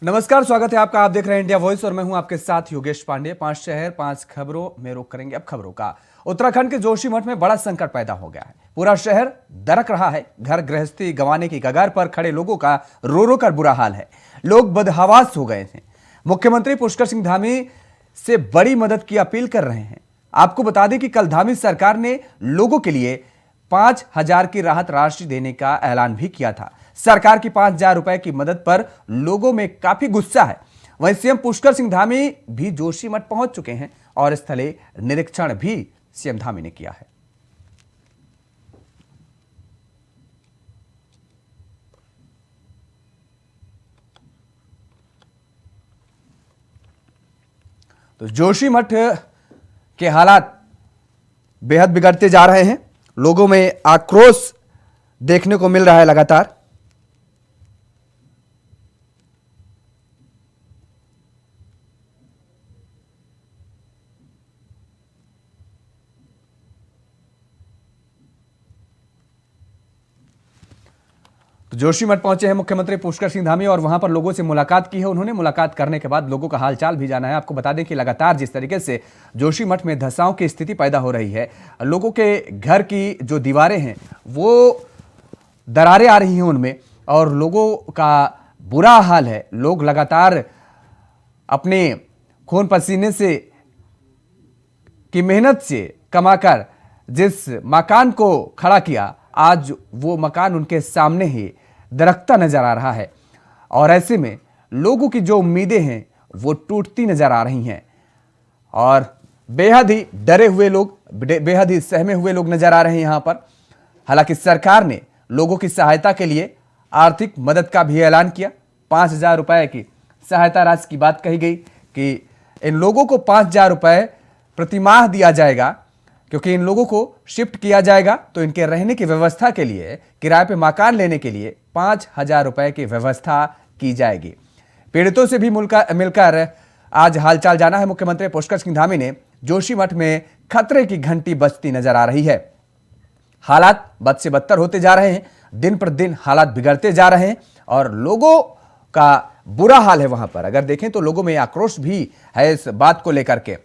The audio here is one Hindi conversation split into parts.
नमस्कार, स्वागत है आपका। आप देख रहे हैं इंडिया वॉइस और मैं हूं आपके साथ योगेश पांडे। 5 शहर 5 खबरों में रुक करेंगे अब खबरों का। उत्तराखंड के जोशीमठ में बड़ा संकट पैदा हो गया है। पूरा शहर दरक रहा है। घर गृहस्थी गंवाने की कगार पर खड़े लोगों का रो रो कर बुरा हाल है। लोग बदहवास हो गए हैं। मुख्यमंत्री पुष्कर सिंह धामी से बड़ी मदद की अपील कर रहे हैं। आपको बता दें कि कल धामी सरकार ने लोगों के लिए 5,000 की राहत राशि देने का ऐलान भी किया था। सरकार की 5,000 रुपए की मदद पर लोगों में काफी गुस्सा है। वहीं सीएम पुष्कर सिंह धामी भी जोशीमठ पहुंच चुके हैं और स्थलीय निरीक्षण भी सीएम धामी ने किया है। तो जोशीमठ के हालात बेहद बिगड़ते जा रहे हैं। लोगों में आक्रोश देखने को मिल रहा है लगातार। तो जोशीमठ पहुंचे हैं मुख्यमंत्री पुष्कर सिंह धामी और वहां पर लोगों से मुलाकात की है उन्होंने। मुलाकात करने के बाद लोगों का हालचाल भी जाना है। आपको बता दें कि लगातार जिस तरीके से जोशीमठ में धंसाओं की स्थिति पैदा हो रही है, लोगों के घर की जो दीवारें हैं वो दरारें आ रही हैं उनमें और लोगों का बुरा हाल है। लोग लगातार अपने खून पसीने से की मेहनत से कमाकर जिस मकान को खड़ा किया, आज वो मकान उनके सामने ही दरकता नजर आ रहा है और ऐसे में लोगों की जो उम्मीदें हैं वो टूटती नजर आ रही हैं और बेहद ही डरे हुए लोग, बेहद ही सहमे हुए लोग नजर आ रहे हैं यहां पर। हालांकि सरकार ने लोगों की सहायता के लिए आर्थिक मदद का भी ऐलान किया। 5,000 रुपए की सहायता राशि की बात कही गई कि इन लोगों को 5,000 रुपए प्रतिमाह दिया जाएगा, क्योंकि इन लोगों को शिफ्ट किया जाएगा तो इनके रहने की व्यवस्था के लिए, किराए पे मकान लेने के लिए 5,000 रुपए की व्यवस्था की जाएगी। पीड़ितों से भी मिलकर आज हालचाल जाना है मुख्यमंत्री पुष्कर सिंह धामी ने। जोशीमठ में खतरे की घंटी बजती नजर आ रही है। हालात बद से बदतर होते जा रहे हैं, दिन पर दिन हालात बिगड़ते जा रहे हैं और लोगों का बुरा हाल है। वहां पर अगर देखें तो लोगों में आक्रोश भी है इस बात को लेकर के।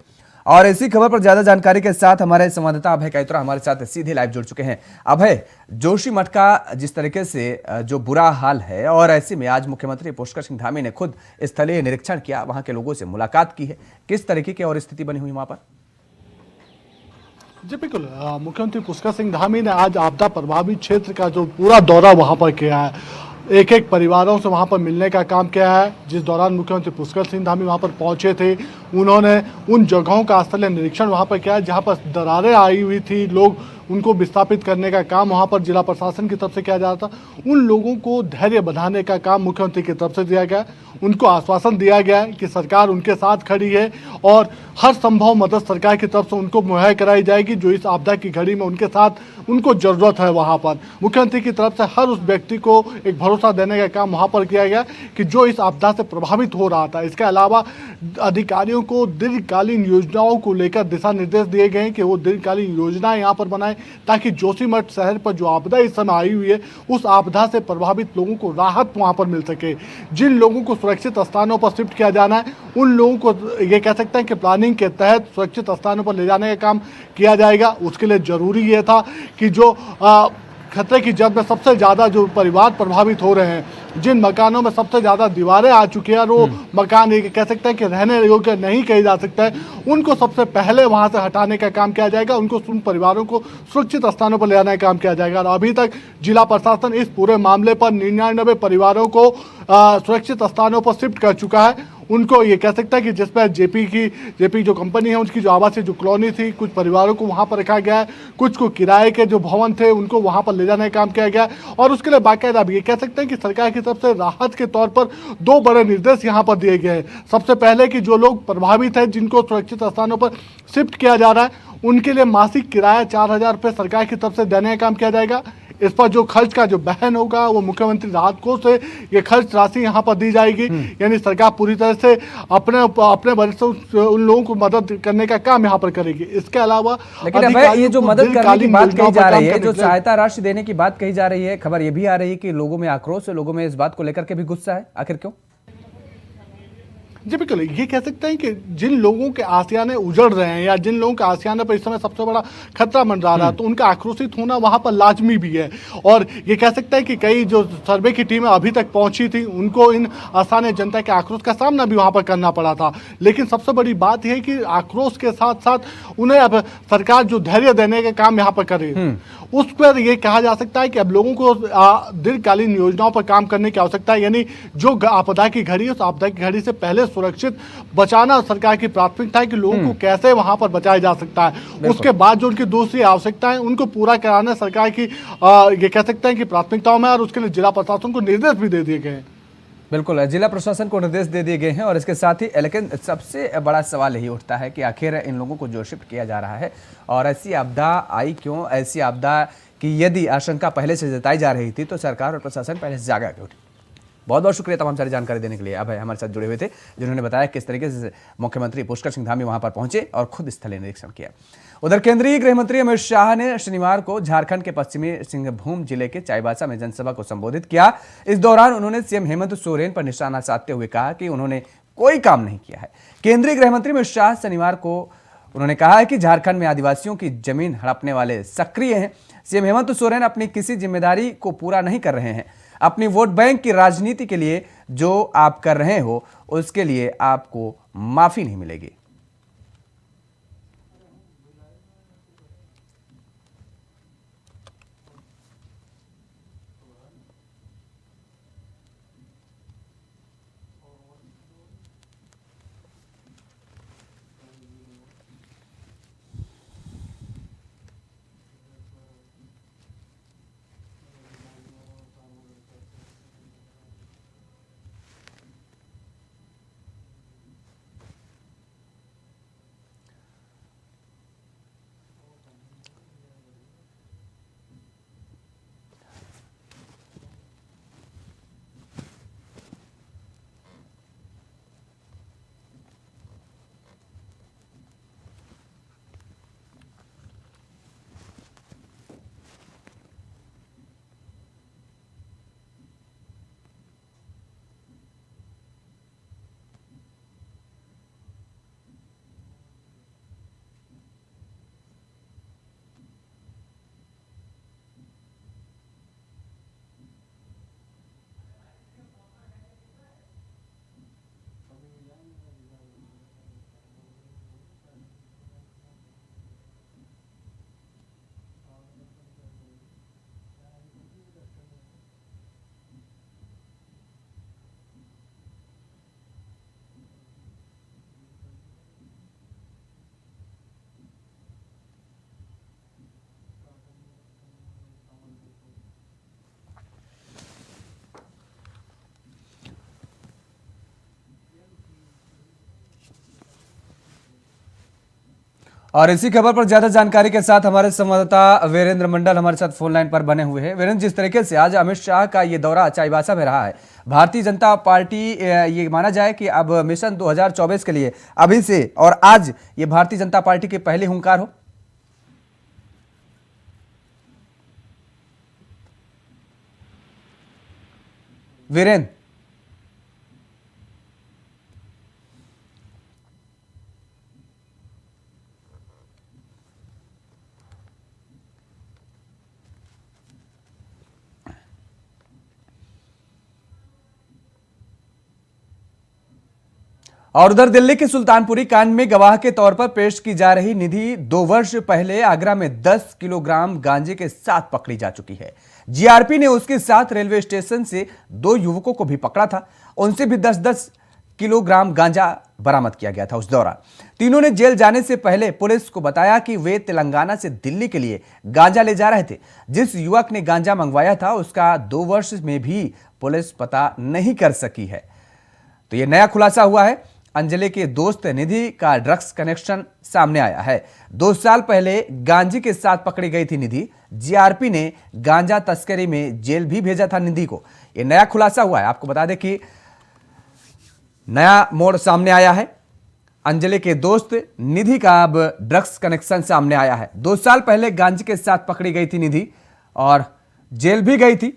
और इसी खबर पर ज्यादा जानकारी के साथ हमारे संवाददाता अभय कैतुरा हमारे साथ सीधे लाइव जुड़ चुके हैं। अभय, जोशीमठ का जिस तरीके से जो बुरा हाल है और ऐसे में आज मुख्यमंत्री पुष्कर सिंह धामी ने खुद स्थलीय निरीक्षण किया, वहां के लोगों से मुलाकात की है, किस तरीके की और स्थिति बनी हुई वहां पर? जी बिल्कुल, मुख्यमंत्री पुष्कर सिंह धामी ने आज आपदा प्रभावित क्षेत्र का जो पूरा दौरा वहां पर किया है, एक एक परिवारों से वहां पर मिलने का काम किया है। जिस दौरान मुख्यमंत्री पुष्कर सिंह धामी वहां पर पहुंचे थे, उन्होंने उन जगहों का स्थलीय निरीक्षण वहां पर किया जहां पर दरारें आई हुई थी। लोग उनको विस्थापित करने का काम वहां पर जिला प्रशासन की तरफ से किया जा रहा था। उन लोगों को धैर्य बढ़ाने का काम मुख्यमंत्री की तरफ से दिया गया। उनको आश्वासन दिया गया है कि सरकार उनके साथ खड़ी है और हर संभव मदद सरकार की तरफ से उनको मुहैया कराई जाएगी जो इस आपदा की घड़ी में उनके साथ उनको जरूरत है। वहां पर मुख्यमंत्री की तरफ से हर उस व्यक्ति को एक भरोसा देने का काम वहां पर किया गया कि जो इस आपदा से प्रभावित हो रहा था। इसके अलावा अधिकारियों को दीर्घकालीन योजनाओं को लेकर दिशा निर्देश दिए गए कि वो दीर्घकालीन योजनाएं यहाँ पर बनाएं ताकि जोशीमठ शहर पर जो आपदा इस समय आई हुई है उस आपदा से प्रभावित लोगों को राहत वहां पर मिल सके। जिन लोगों को सुरक्षित स्थानों पर शिफ्ट किया जाना है उन लोगों को ये कह सकते हैं कि प्लानिंग के तहत सुरक्षित स्थानों पर ले जाने का काम किया जाएगा। उसके लिए जरूरी ये था कि जो खतरे की जद में सबसे ज़्यादा जो परिवार प्रभावित हो रहे हैं, जिन मकानों में सबसे ज़्यादा दीवारें आ चुकी हैं और वो मकान ये कह सकते हैं कि रहने योग्य नहीं कहे जा सकता है, उनको सबसे पहले वहां से हटाने का काम किया जाएगा। उनको उन परिवारों को सुरक्षित स्थानों पर ले जाने का काम किया जाएगा। और अभी तक जिला प्रशासन इस पूरे मामले पर 99 परिवारों को सुरक्षित स्थानों पर शिफ्ट कर चुका है। उनको ये कह सकता है कि जिसमें जेपी जो कंपनी है उसकी जो आवासीय जो कॉलोनी थी, कुछ परिवारों को वहां पर रखा गया है, कुछ को किराए के जो भवन थे उनको वहां पर ले जाने का काम किया गया और उसके लिए बाकायदा ये कह सकते हैं कि सरकार की तरफ से राहत के तौर पर 2 बड़े निर्देश यहां पर दिए गए हैं। सबसे पहले कि जो लोग प्रभावित हैं जिनको सुरक्षित स्थानों पर शिफ्ट किया जा रहा है उनके लिए मासिक किराया 4,000 रुपये सरकार की तरफ से देने का काम किया जाएगा। इस पर जो खर्च का जो बहन होगा वो मुख्यमंत्री राहत कोष से ये खर्च राशि यहाँ पर दी जाएगी। यानी सरकार पूरी तरह से अपने वरिष्ठों उन लोगों को मदद करने का काम यहाँ पर करेगी। इसके अलावा लेकिन अब ये जो मदद करने की बात कही जा रही है, जो सहायता राशि देने की बात कही जा रही है, खबर ये भी आ रही है कि लोगों में आक्रोश है, लोगों में इस बात को लेकर के भी गुस्सा है। आखिर क्यों? जी बिल्कुल, ये कह सकते हैं कि जिन लोगों के आशियाने उजड़ रहे हैं या जिन लोगों के आशियाने पर इस समय सबसे बड़ा खतरा मंडरा रहा है, तो उनका आक्रोशित होना वहाँ पर लाजमी भी है। और ये कह सकते हैं कि कई जो सर्वे की टीमें अभी तक पहुँची थी, उनको इन स्थानीय जनता के आक्रोश का सामना भी वहाँ पर करना पड़ा था। लेकिन सबसे बड़ी बात यह है कि आक्रोश के साथ साथ उन्हें अब सरकार जो धैर्य देने का काम यहाँ पर करे, उस पर यह कहा जा सकता है कि अब लोगों को दीर्घकालीन योजनाओं पर काम करने की आवश्यकता है। यानी जो आपदा की घड़ी है, उस आपदा की घड़ी से पहले सुरक्षित बचाना सरकार की प्राथमिकता है कि लोगों को कैसे वहां पर बचाया जा सकता है। उसके बाद जो उनकी दूसरी आवश्यकता है, उनको पूरा कराना सरकार की ये कह सकते हैं कि प्राथमिकताओं में, और उसके लिए जिला प्रशासन को निर्देश भी दे दिए गए हैं। बिल्कुल, जिला प्रशासन को निर्देश दे दिए गए हैं और इसके साथ ही लेकिन सबसे बड़ा सवाल यही उठता है कि आखिर इन लोगों को जो शिफ्ट किया जा रहा है और ऐसी आपदा आई क्यों, ऐसी आपदा की यदि आशंका पहले से जताई जा रही थी तो सरकार और प्रशासन पहले से जागा क्यों? बहुत बहुत शुक्रिया तमाम सारी जानकारी देने के लिए। अभय हमारे साथ जुड़े हुए थे, जिन्होंने बताया किस तरीके से मुख्यमंत्री पुष्कर सिंह धामी वहां पर पहुंचे और खुद स्थलीय निरीक्षण किया। उधर केंद्रीय गृह मंत्री अमित शाह ने शनिवार को झारखंड के पश्चिमी सिंहभूम जिले के चाईबासा में जनसभा को संबोधित किया। इस दौरान उन्होंने सीएम हेमंत सोरेन पर निशाना साधते हुए कहा कि उन्होंने कोई काम नहीं किया है। केंद्रीय गृह मंत्री अमित शाह शनिवार को उन्होंने कहा है कि झारखंड में आदिवासियों की जमीन हड़पने वाले सक्रिय हैं। सीएम हेमंत सोरेन अपनी किसी जिम्मेदारी को पूरा नहीं कर रहे हैं। अपनी वोट बैंक की राजनीति के लिए जो आप कर रहे हो, उसके लिए आपको माफी नहीं मिलेगी। और इसी खबर पर ज्यादा जानकारी के साथ हमारे संवाददाता वीरेंद्र मंडल हमारे साथ फोन लाइन पर बने हुए हैं। वीरेंद्र, जिस तरीके से आज अमित शाह का ये दौरा चाईबासा में रहा है, भारतीय जनता पार्टी ये माना जाए कि अब मिशन 2024 के लिए अभी से और आज ये भारतीय जनता पार्टी की पहली हुंकार हो। वीरेंद्र, और उधर दिल्ली के सुल्तानपुरी कांड में गवाह के तौर पर पेश की जा रही निधि 2 वर्ष पहले आगरा में 10 किलोग्राम गांजे के साथ पकड़ी जा चुकी है। जीआरपी ने उसके साथ रेलवे स्टेशन से 2 युवकों को भी पकड़ा था। उनसे भी 10-10 किलोग्राम गांजा बरामद किया गया था। उस दौरान तीनों ने जेल जाने से पहले पुलिस को बताया कि वे तेलंगाना से दिल्ली के लिए गांजा ले जा रहे थे। जिस युवक ने गांजा मंगवाया था उसका 2 वर्ष में भी पुलिस पता नहीं कर सकी है। तो यह नया खुलासा हुआ है। अंजलि के दोस्त निधि का ड्रग्स कनेक्शन सामने आया है। 2 साल पहले गांजे के साथ पकड़ी गई थी निधि। जीआरपी ने गांजा तस्करी में जेल भी भेजा था निधि को। यह नया खुलासा हुआ है। आपको बता दें कि नया मोड़ सामने आया है। अंजलि के दोस्त निधि का अब ड्रग्स कनेक्शन सामने आया है। 2 साल पहले गांजे के साथ पकड़ी गई थी निधि और जेल भी गई थी।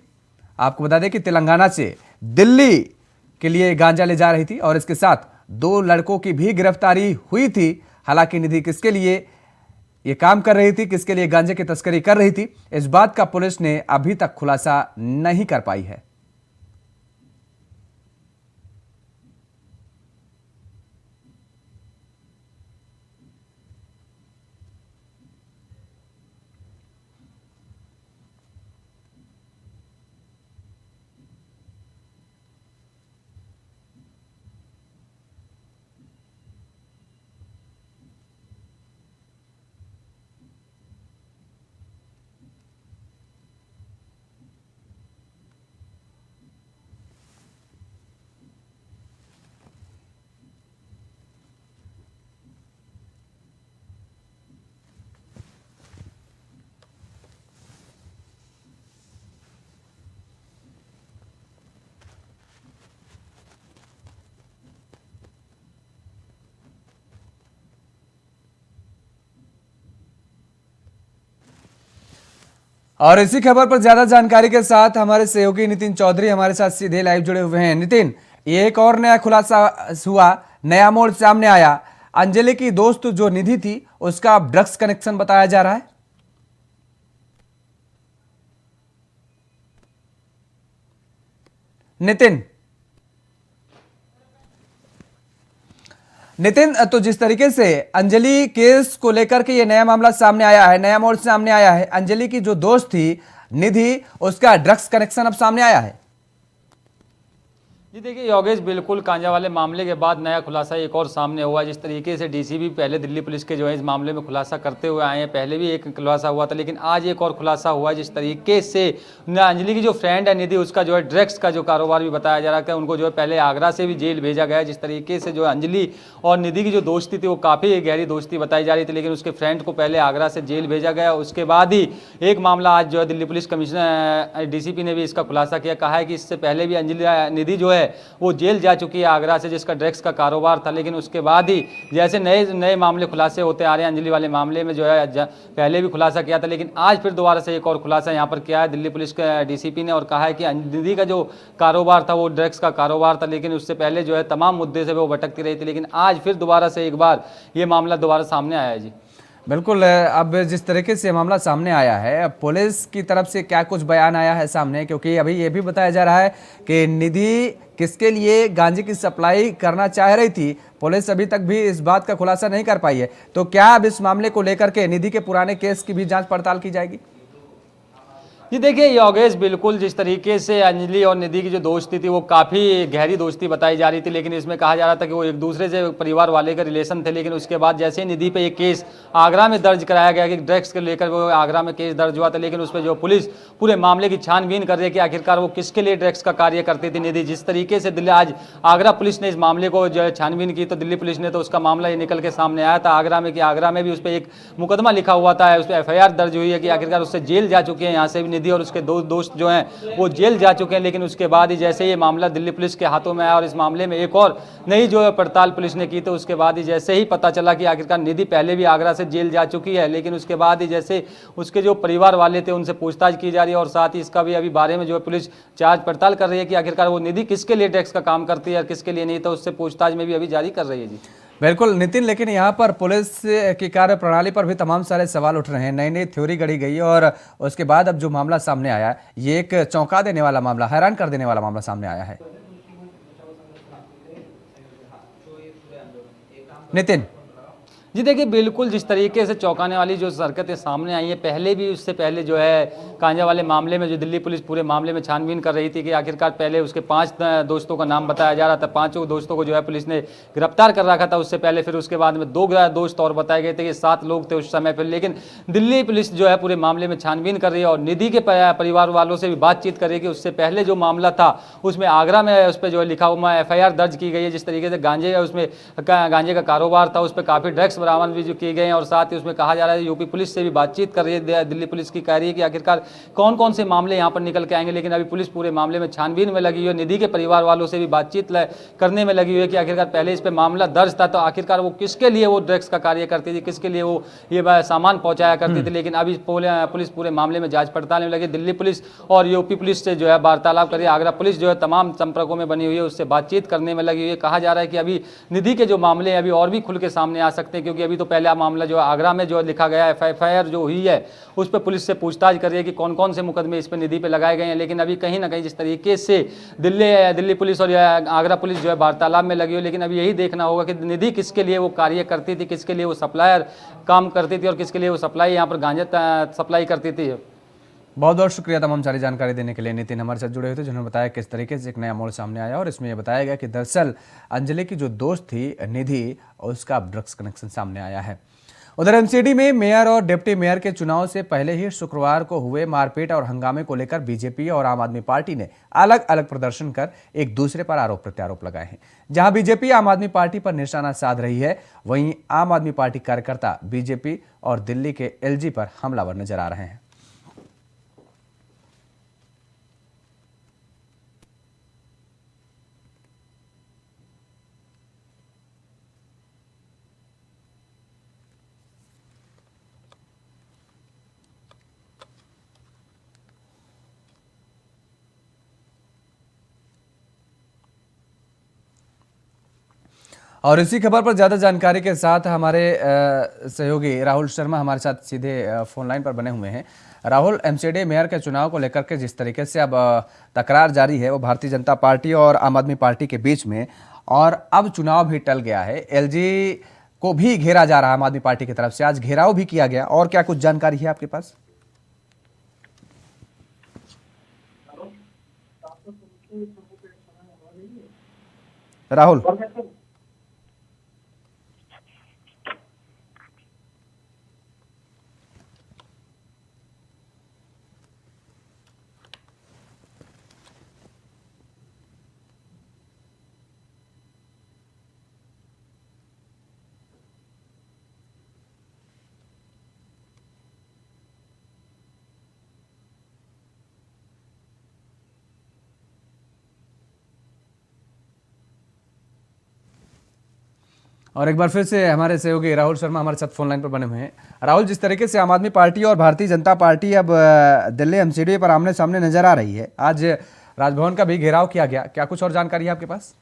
आपको बता दें कि तेलंगाना से दिल्ली के लिए गांजा ले जा रही थी और इसके साथ 2 लड़कों की भी गिरफ्तारी हुई थी। हालांकि निधि किसके लिए ये काम कर रही थी, किसके लिए गांजे की तस्करी कर रही थी, इस बात का पुलिस ने अभी तक खुलासा नहीं कर पाई है। और इसी खबर पर ज्यादा जानकारी के साथ हमारे सहयोगी नितिन चौधरी हमारे साथ सीधे लाइव जुड़े हुए हैं। नितिन, ये एक और नया खुलासा हुआ, नया मोड़ सामने आया। अंजलि की दोस्त जो निधि थी उसका ड्रग्स कनेक्शन बताया जा रहा है। नितिन, तो जिस तरीके से अंजलि केस को लेकर के ये नया मामला सामने आया है, नया मोड़ सामने आया है, अंजलि की जो दोस्त थी निधि, उसका ड्रग्स कनेक्शन अब सामने आया है। जी देखिए योगेश, बिल्कुल गांजा वाले मामले के बाद नया खुलासा एक और सामने हुआ। जिस तरीके से डीसीपी पहले दिल्ली पुलिस के जो है इस मामले में खुलासा करते हुए आए हैं, पहले भी एक खुलासा हुआ था, लेकिन आज एक और खुलासा हुआ है। जिस तरीके से अंजलि की जो फ्रेंड है निधि, उसका जो है ड्रग्स का जो कारोबार भी बताया जा रहा था, उनको जो है पहले आगरा से भी जेल भेजा गया। जिस तरीके से जो अंजलि और निधि की जो दोस्ती थी वो काफ़ी गहरी दोस्ती बताई जा रही थी, लेकिन उसके फ्रेंड को पहले आगरा से जेल भेजा गया। उसके बाद ही एक मामला आज जो है दिल्ली पुलिस कमिश्नर डीसीपी ने भी इसका खुलासा किया। कहा है कि इससे पहले भी अंजलि निधि जो है वो जेल जा चुकी है आगरा से, जिसका ड्रग्स का कारोबार था। लेकिन उसके बाद ही जैसे नए नए मामले खुलासे होते आ रहे हैं, अंजलि वाले मामले में जो है पहले भी खुलासा किया था, लेकिन आज फिर दोबारा से एक और खुलासा यहाँ पर किया है दिल्ली पुलिस के डीसीपी ने, और कहा है कि निधि का जो कारोबार था वो ड्रग्स का कारोबार था, लेकिन उससे पहले जो है तमाम मुद्दे से वो भटकती रही थी। लेकिन आज फिर दोबारा से एक बार ये मामला दोबारा सामने आया है। जी बिल्कुल, अब जिस तरीके से मामला सामने आया है, अब पुलिस की तरफ से क्या कुछ बयान आया है सामने, क्योंकि अभी ये भी बताया जा रहा है कि निधि किसके लिए गांजे की सप्लाई करना चाह रही थी, पुलिस अभी तक भी इस बात का खुलासा नहीं कर पाई है। तो क्या अब इस मामले को लेकर के निधि के पुराने केस की भी जांच पड़ताल की जाएगी? जी देखिए योगेश, बिल्कुल जिस तरीके से अंजलि और निधि की जो दोस्ती थी वो काफ़ी गहरी दोस्ती बताई जा रही थी, लेकिन इसमें कहा जा रहा था कि वो एक दूसरे से परिवार वाले का रिलेशन थे। लेकिन उसके बाद जैसे ही निधि पे एक केस आगरा में दर्ज कराया गया कि ड्रग्स को लेकर वो आगरा में केस दर्ज हुआ था, लेकिन उस पर जो पुलिस पूरे मामले की छानबीन कर रही है कि आखिरकार वो किसके लिए ड्रग्स का कार्य करती थी निधि। जिस तरीके से दिल्ली आज आगरा पुलिस ने इस मामले को जो है छानबीन की, तो दिल्ली पुलिस ने तो उसका मामला ये निकल के सामने आया था आगरा में कि आगरा में भी उस पर एक मुकदमा लिखा हुआ था, उस पर FIR दर्ज हुई है कि आखिरकार उससे जेल जा चुके हैं यहाँ से भी निधि और उसके दोस्त जो हैं वो जेल जा चुके हैं। लेकिन उसके बाद ही जैसे ये मामला दिल्ली पुलिस के हाथों में आया और इस मामले में एक और नई जो है पड़ताल पुलिस ने की, तो उसके बाद ही जैसे ही पता चला कि आखिरकार निधि पहले भी आगरा से जेल जा चुकी है, लेकिन उसके बाद ही जैसे उसके जो परिवार वाले थे उनसे पूछताछ की जा रही है, और साथ ही इसका भी अभी बारे में जो है पुलिस जांच पड़ताल कर रही है कि आखिरकार वो निधि किसके लिए ड्रग्स का काम करती है और किसके लिए नहीं, तो उससे पूछताछ में भी अभी जारी कर रही है। जी बिल्कुल नितिन, लेकिन यहाँ पर पुलिस की कार्य प्रणाली पर भी तमाम सारे सवाल उठ रहे हैं, नई नई थ्योरी गढ़ी गई और उसके बाद अब जो मामला सामने आया ये एक चौंका देने वाला मामला, हैरान कर देने वाला मामला सामने आया है। नितिन जी देखिए, बिल्कुल जिस तरीके से चौंकाने वाली जो हरकतें सामने आई हैं, पहले भी उससे पहले जो है गांजा वाले मामले में जो दिल्ली पुलिस पूरे मामले में छानबीन कर रही थी कि आखिरकार पहले उसके 5 दोस्तों का नाम बताया जा रहा था, 5 दोस्तों को जो है पुलिस ने गिरफ्तार कर रखा था उससे पहले, फिर उसके बाद में 2 दोस्त और बताए गए थे कि 7 लोग थे उस समय पर। लेकिन दिल्ली पुलिस जो है पूरे मामले में छानबीन कर रही है और निधि के परिवार वालों से भी बातचीत कर रही है कि उससे पहले जो मामला था उसमें आगरा में उस पर जो है लिखा हुआ FIR दर्ज की गई है। जिस तरीके से गांजे का उसमें गांजे का कारोबार था, उस पर काफ़ी ड्रग्स बरामद भी जो किए गए हैं और साथ ही उसमें कहा जा रहा है यूपी पुलिस से भी बातचीत कर रही है। दिल्ली पुलिस की कह रही है कि आखिरकार कौन कौन से मामले यहाँ पर निकल के आएंगे, लेकिन अभी पुलिस पूरे मामले में छानबीन में लगी हुई है। निधि के परिवार वालों से भी बातचीत करने में लगी हुई है कि आखिरकार पहले इस पर मामला दर्ज था तो आखिरकार वो किसके लिए वो ड्रग्स का कार्य करती थी, किसके लिए वो ये सामान पहुंचाया करती थी। लेकिन अभी पुलिस पूरे मामले में जांच पड़ताल में लगी। दिल्ली पुलिस और यूपी पुलिस से जो है वार्तालाप करिए। आगरा पुलिस जो है तमाम संपर्कों में बनी हुई है, उससे बातचीत करने में लगी हुई है। कहा जा रहा है कि अभी निधि के जो मामले हैं अभी और भी खुल के सामने आ सकते हैं, क्योंकि अभी तो पहला मामला जो आगरा में जो लिखा गया FIR जो हुई है उस पर पुलिस से पूछताछ कर रही है कि कौन कौन से मुकदमे इस पर निधि पे लगाए गए हैं। लेकिन अभी कहीं ना कहीं जिस तरीके से दिल्ली पुलिस और आगरा पुलिस जो है वार्तालाप में लगी हुई, लेकिन अभी यही देखना होगा कि निधि किसके लिए वो कार्य करती थी, किसके लिए वो सप्लायर काम करती थी और किसके लिए वो सप्लाई यहाँ पर गांजा सप्लाई करती थी। बहुत बहुत शुक्रिया तमाम सारी जानकारी देने के लिए। नितिन हमारे साथ जुड़े हुए थे, जिन्होंने बताया किस तरीके से एक नया मोड़ सामने आया और इसमें यह बताया गया कि दरअसल अंजलि की जो दोस्त थी निधि, उसका ड्रग्स कनेक्शन सामने आया है। उधर एमसीडी में मेयर और डिप्टी मेयर के चुनाव से पहले ही शुक्रवार को हुए मारपीट और हंगामे को लेकर बीजेपी और आम आदमी पार्टी ने अलग अलग प्रदर्शन कर एक दूसरे पर आरोप प्रत्यारोप लगाए हैं। जहां बीजेपी आम आदमी पार्टी पर निशाना साध रही है, वहीं आम आदमी पार्टी कार्यकर्ता बीजेपी और दिल्ली के LG पर हमलावर नजर आ रहे हैं। और इसी खबर पर ज़्यादा जानकारी के साथ हमारे सहयोगी राहुल शर्मा हमारे साथ सीधे फोन लाइन पर बने हुए हैं। राहुल, एमसीडी मेयर के चुनाव को लेकर के जिस तरीके से अब तकरार जारी है वो भारतीय जनता पार्टी और आम आदमी पार्टी के बीच में, और अब चुनाव भी टल गया है, LG को भी घेरा जा रहा है आम आदमी पार्टी की तरफ से, आज घेराव भी किया गया, और क्या कुछ जानकारी है आपके पास? राहुल, और एक बार फिर से हमारे सहयोगी राहुल शर्मा हमारे साथ फोन लाइन पर बने हुए हैं। राहुल, जिस तरीके से आम आदमी पार्टी और भारतीय जनता पार्टी अब दिल्ली एमसीडी पर आमने सामने नजर आ रही है, आज राजभवन का भी घेराव किया गया, क्या कुछ और जानकारी है आपके पास?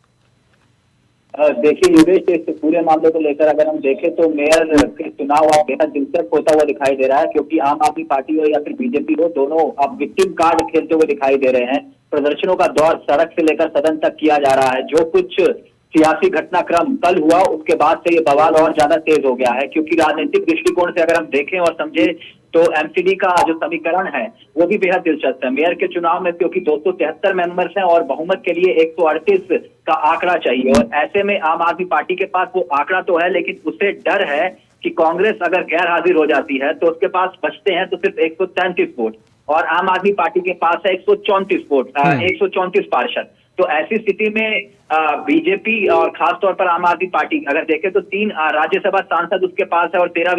देखिए योगेश, इस पूरे मामले को लेकर अगर हम देखें तो मेयर के चुनाव अब बेहद दिलचस्प होता हुआ दिखाई दे रहा है, क्योंकि आम आदमी पार्टी हो या फिर बीजेपी हो, दोनों अब विक्टिम कार्ड खेलते हुए दिखाई दे रहे हैं। प्रदर्शनों का दौर सड़क से लेकर सदन तक किया जा रहा है। जो कुछ सियासी घटनाक्रम कल हुआ उसके बाद से ये बवाल और ज्यादा तेज हो गया है, क्योंकि राजनीतिक दृष्टिकोण से अगर हम देखें और समझे तो एमसीडी का जो समीकरण है वो भी बेहद दिलचस्प है। मेयर के चुनाव में क्योंकि 273 मेंबर्स हैं और बहुमत के लिए 138 का आंकड़ा चाहिए, और ऐसे में आम आदमी पार्टी के पास वो आंकड़ा तो है, लेकिन उसे डर है कि कांग्रेस अगर गैर हाजिर हो जाती है तो उसके पास बचते हैं तो सिर्फ 133 वोट, और आम आदमी पार्टी के पास है 134 वोट, 134 पार्षद। तो ऐसी स्थिति में बीजेपी और खासतौर पर आम आदमी पार्टी अगर देखें तो 3 राज्यसभा सांसद उसके पास है और 13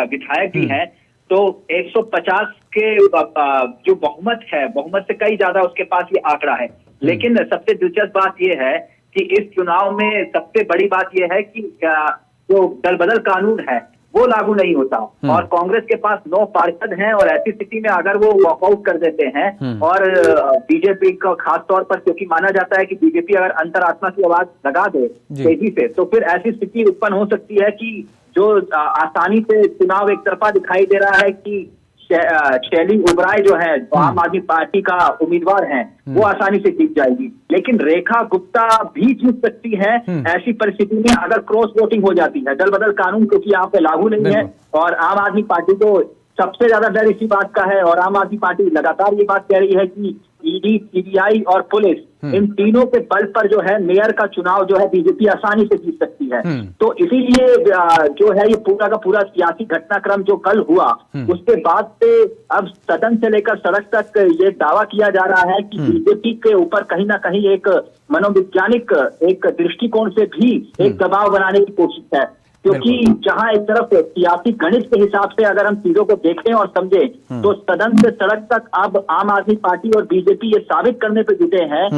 विधायक भी हैं, तो 150 के जो बहुमत है, बहुमत से कई ज्यादा उसके पास ये आंकड़ा है। लेकिन सबसे दिलचस्प बात यह है कि इस चुनाव में सबसे बड़ी बात यह है कि जो दल बदल कानून है वो लागू नहीं होता, और कांग्रेस के पास 9 पार्षद हैं, और ऐसी स्थिति में अगर वो वॉकआउट कर देते हैं और बीजेपी का खास तौर पर, क्योंकि माना जाता है कि बीजेपी अगर अंतरात्मा की आवाज लगा दे तेजी से, तो फिर ऐसी स्थिति उत्पन्न हो सकती है कि जो आसानी से चुनाव एक तरफा दिखाई दे रहा है कि शैली ओबराय जो है आम आदमी पार्टी का उम्मीदवार हैं, वो आसानी से जीत जाएगी, लेकिन रेखा गुप्ता भी जीत सकती है ऐसी परिस्थिति में अगर क्रॉस वोटिंग हो जाती है। दल बदल कानून क्योंकि यहाँ पे लागू नहीं है, और आम आदमी पार्टी को सबसे ज्यादा डर इसी बात का है, और आम आदमी पार्टी लगातार ये बात कह रही है कि ईडी, सीबीआई और पुलिस, इन तीनों के बल पर जो है मेयर का चुनाव जो है बीजेपी आसानी से जीत सकती है। तो इसीलिए जो है ये पूरा का पूरा सियासी घटनाक्रम जो कल हुआ उसके बाद से अब सदन से लेकर सड़क तक ये दावा किया जा रहा है कि बीजेपी के ऊपर कहीं ना कहीं एक मनोवैज्ञानिक एक दृष्टिकोण से भी एक दबाव बनाने की कोशिश है। क्योंकि जहां एक तरफ सियासी गणित के हिसाब से अगर हम चीजों को देखें और समझें तो सदन से सड़क तक अब आम आदमी पार्टी और बीजेपी ये साबित करने पे जुटे हैं,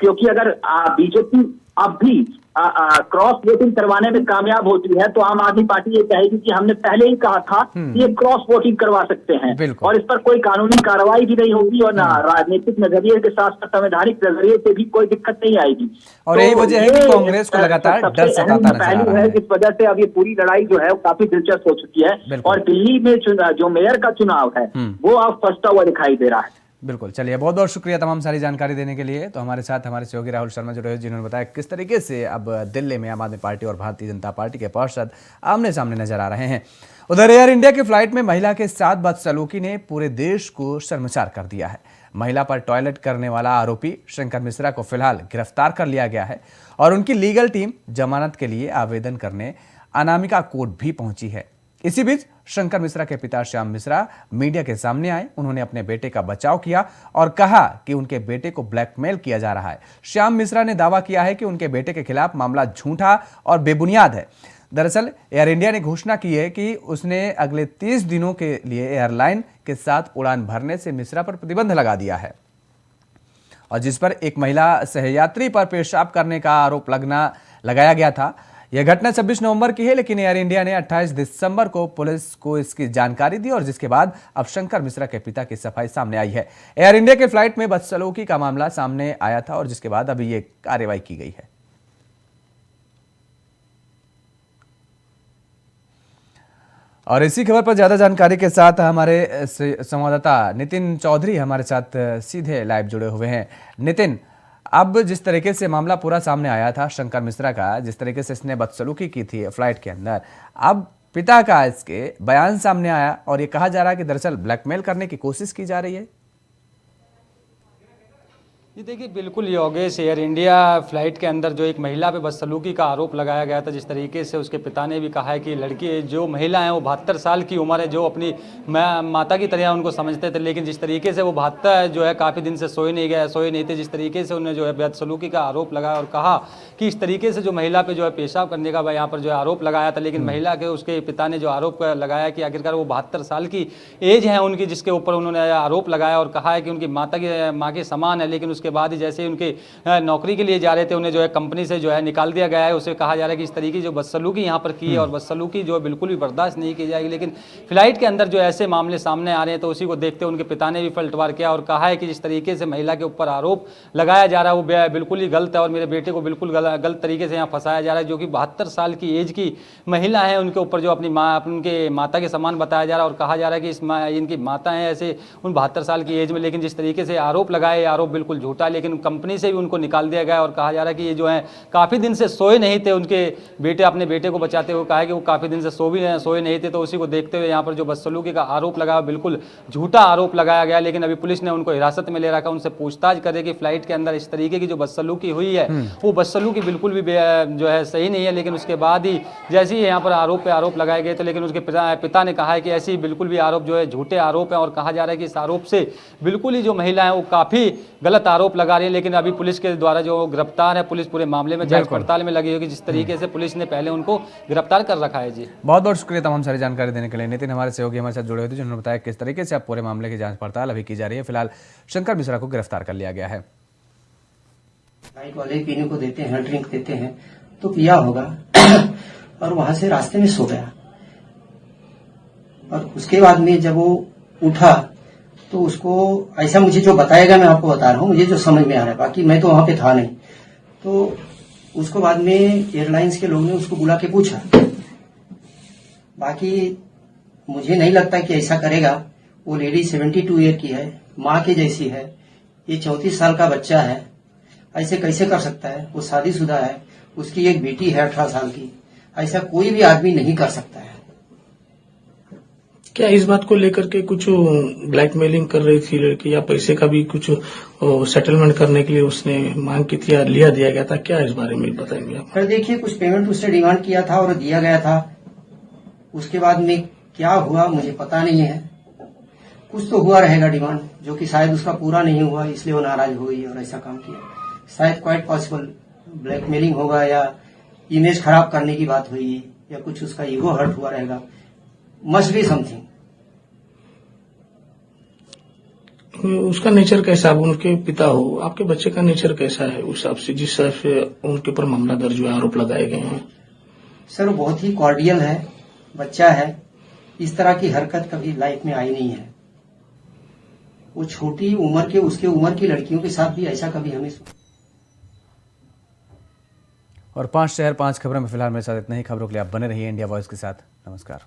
क्योंकि अगर बीजेपी अब भी क्रॉस वोटिंग करवाने में कामयाब होती है तो आम आदमी पार्टी ये कहेगी कि हमने पहले ही कहा था कि ये क्रॉस वोटिंग करवा सकते हैं और इस पर कोई कानूनी कार्रवाई भी नहीं होगी और ना राजनीतिक नजरिए के साथ साथ संवैधानिक नजरिए से भी कोई दिक्कत नहीं आएगी। और यही वजह है कि कांग्रेस को लगातार डर सताता नजर आ रहा है, जिस वजह से अब ये पूरी लड़ाई जो है वो काफी दिलचस्प हो चुकी है और दिल्ली में जो मेयर का चुनाव है वो अब फंसता हुआ दिखाई दे रहा है। बिल्कुल, चलिए बहुत बहुत शुक्रिया तमाम सारी जानकारी देने के लिए। तो हमारे साथ हमारे सहयोगी राहुल शर्मा जुड़े हुए, जिन्होंने बताया किस तरीके से अब दिल्ली में आम आदमी पार्टी और भारतीय जनता पार्टी के पार्षद आमने सामने नजर आ रहे हैं। उधर एयर इंडिया की फ्लाइट में महिला के साथ बदसलूकी ने पूरे देश को शर्मसार कर दिया है। महिला पर टॉयलेट करने वाला आरोपी शंकर मिश्रा को फिलहाल गिरफ्तार कर लिया गया है और उनकी लीगल टीम जमानत के लिए आवेदन करने अनामिका कोर्ट भी पहुंची है। इसी बीच शंकर मिश्रा के पिता श्याम मिश्रा मीडिया के सामने आए। उन्होंने अपने बेटे का बचाव किया और कहा कि उनके बेटे को ब्लैकमेल किया जा रहा है। श्याम मिश्रा ने दावा किया है कि उनके बेटे के खिलाफ मामला झूठा और बेबुनियाद है। दरअसल एयर इंडिया ने घोषणा की है कि उसने अगले 30 दिनों के लिए एयरलाइन के साथ उड़ान भरने से मिश्रा पर प्रतिबंध लगा दिया है और जिस पर एक महिला सहयात्री पर पेशाब करने का आरोप लगाया गया था। यह घटना 26 नवंबर की है, लेकिन एयर इंडिया ने 28 दिसंबर को पुलिस को इसकी जानकारी दी और जिसके बाद अब शंकर मिश्रा के पिता की सफाई सामने आई है। एयर इंडिया के फ्लाइट में बदसलूकी का मामला सामने आया था और जिसके बाद अभी ये कार्रवाई की गई है। और इसी खबर पर ज्यादा जानकारी के साथ हमारे संवाददाता नितिन चौधरी हमारे साथ सीधे लाइव जुड़े हुए हैं। नितिन, अब जिस तरीके से मामला पूरा सामने आया था शंकर मिश्रा का, जिस तरीके से इसने बदसलूकी की थी फ्लाइट के अंदर, अब पिता का इसके बयान सामने आया और ये कहा जा रहा है कि दरअसल ब्लैकमेल करने की कोशिश की जा रही है। ये देखिए, बिल्कुल योगेश, एयर इंडिया फ्लाइट के अंदर जो एक महिला पे बदसलूकी का आरोप लगाया गया था, जिस तरीके से उसके पिता ने भी कहा है कि लड़की जो महिला है वो 72 साल की उम्र है, जो अपनी माता की तरह उनको समझते थे, लेकिन जिस तरीके से वो 72 जो है काफ़ी दिन से सोए नहीं थे, जिस तरीके से उन्हें जो है बदसलूकी का आरोप लगाया और कहा कि इस तरीके से जो महिला पे जो है पेशाब करने का यहाँ पर जो है आरोप लगाया था, लेकिन महिला के उसके पिता ने जो आरोप लगाया कि आखिरकार वो 72 साल की एज है उनकी, जिसके ऊपर उन्होंने आरोप लगाया और कहा है कि उनकी माँ के समान है, लेकिन उसके बाद ही जैसे उनके नौकरी के लिए जा रहे थे उन्हें जो है कंपनी से जो है निकाल दिया गया है। उसे कहा जा रहा है कि इस तरीके जो बदसलूकी यहाँ पर की है और बदसलूकी जो है बिल्कुल भी बर्दाश्त नहीं की जाएगी। लेकिन फ्लाइट के अंदर जो ऐसे मामले सामने आ रहे हैं तो उसी को देखते उनके पिता ने भी पलटवार किया और कहा है कि जिस तरीके से महिला के ऊपर आरोप लगाया जा रहा है वो बिल्कुल ही गलत है और मेरे बेटे को बिल्कुल गलत तरीके से यहाँ फंसाया जा रहा है, जो कि 72 साल की एज की महिला है, उनके ऊपर जो अपनी उनके माता के समान बताया जा रहा है और कहा जा रहा है कि इनकी माता है ऐसे उन 72 साल की एज में, लेकिन जिस तरीके से आरोप लगाए आरोप बिल्कुल झूठा, लेकिन कंपनी से भी उनको निकाल दिया गया और कहा जा रहा है कि ये जो है काफ़ी दिन से सोए नहीं थे। उनके बेटे अपने बेटे को बचाते हुए कहा है कि वो काफ़ी दिन से सोए नहीं थे, तो उसी को देखते हुए यहाँ पर जो बदसलूकी का आरोप लगाया बिल्कुल झूठा आरोप लगाया गया। लेकिन अभी पुलिस ने उनको हिरासत में ले रखा, उनसे पूछताछ करे कि फ्लाइट के अंदर इस तरीके की जो बदसलूकी हुई है वो बदसलूकी बिल्कुल भी जो है सही नहीं है। लेकिन उसके बाद ही जैसे ही यहाँ पर आरोप पे आरोप लगाए गए थे, लेकिन उसके पिता ने कहा है कि ऐसी बिल्कुल भी आरोप जो है झूठे आरोप है और कहा जा रहा है कि इस आरोप से बिल्कुल ही जो महिला है वो काफ़ी गलत आरोप लगा रही है। लेकिन अभी पुलिस के द्वारा जो गिरफ्तार है, पुलिस पूरे मामले में जांच पड़ताल में लगी होगी, जिस तरीके से पुलिस ने पहले उनको गिरफ्तार कर रखा है। जी बहुत बहुत शुक्रिया तमाम सारी जानकारी देने के लिए। नितिन हमारे सहयोगी हमारे साथ जुड़े हुए थे, जिन्होंने बताया किस तरीके से अब पूरे मामले की जांच पड़ताल अभी की जा रही है। फिलहाल शंकर मिश्रा को गिरफ्तार कर लिया गया है। बाइक वाले पीने को देते हैं, ड्रिंक देते हैं, तो पिया होगा और वहां से रास्ते में सो गया और उसके बाद में जब वो उठा तो उसको ऐसा मुझे जो बताएगा मैं आपको बता रहा हूँ, मुझे जो समझ में आ रहा है, बाकी मैं तो वहां पे था नहीं। तो उसको बाद में एयरलाइंस के लोग ने उसको बुला के पूछा, बाकी मुझे नहीं लगता कि ऐसा करेगा। वो लेडी 72 ईयर की है, माँ के जैसी है, ये 34 साल का बच्चा है, ऐसे कैसे कर सकता है? वो शादीशुदा है, उसकी एक बेटी है 18 साल की, ऐसा कोई भी आदमी नहीं कर सकता है। क्या इस बात को लेकर के कुछ ब्लैकमेलिंग कर रही थी लड़की, या पैसे का भी कुछ सेटलमेंट करने के लिए उसने मांग की थी या लिया दिया गया था? क्या इस बारे में बताएंगे आप? फिर देखिए, कुछ पेमेंट उसने डिमांड किया था और दिया गया था। उसके बाद में क्या हुआ मुझे पता नहीं है, कुछ तो हुआ रहेगा डिमांड, जो कि शायद उसका पूरा नहीं हुआ, इसलिए वो नाराज हो गई और ऐसा काम किया। शायद क्वाइट पॉसिबल ब्लैकमेलिंग होगा या इमेज खराब करने की बात हुई, या कुछ उसका ईगो हर्ट हुआ रहेगा, मस्ट बी समथिंग। उसका नेचर कैसा, आप उनके पिता हो, आपके बच्चे का नेचर कैसा है उस हिसाब से, जिस हिसाब से उनके ऊपर मामला दर्ज हुआ, आरोप लगाए गए हैं? सर वो बहुत ही कॉर्डियल है, बच्चा है, इस तरह की हरकत कभी लाइफ में आई नहीं है। वो छोटी उम्र के, उसके उम्र की लड़कियों के साथ भी ऐसा कभी हमें। और 5 शहर 5 खबरों में फिलहाल मेरे साथ इतना ही। खबरों के लिए आप बने रहिए इंडिया वॉइस के साथ। नमस्कार।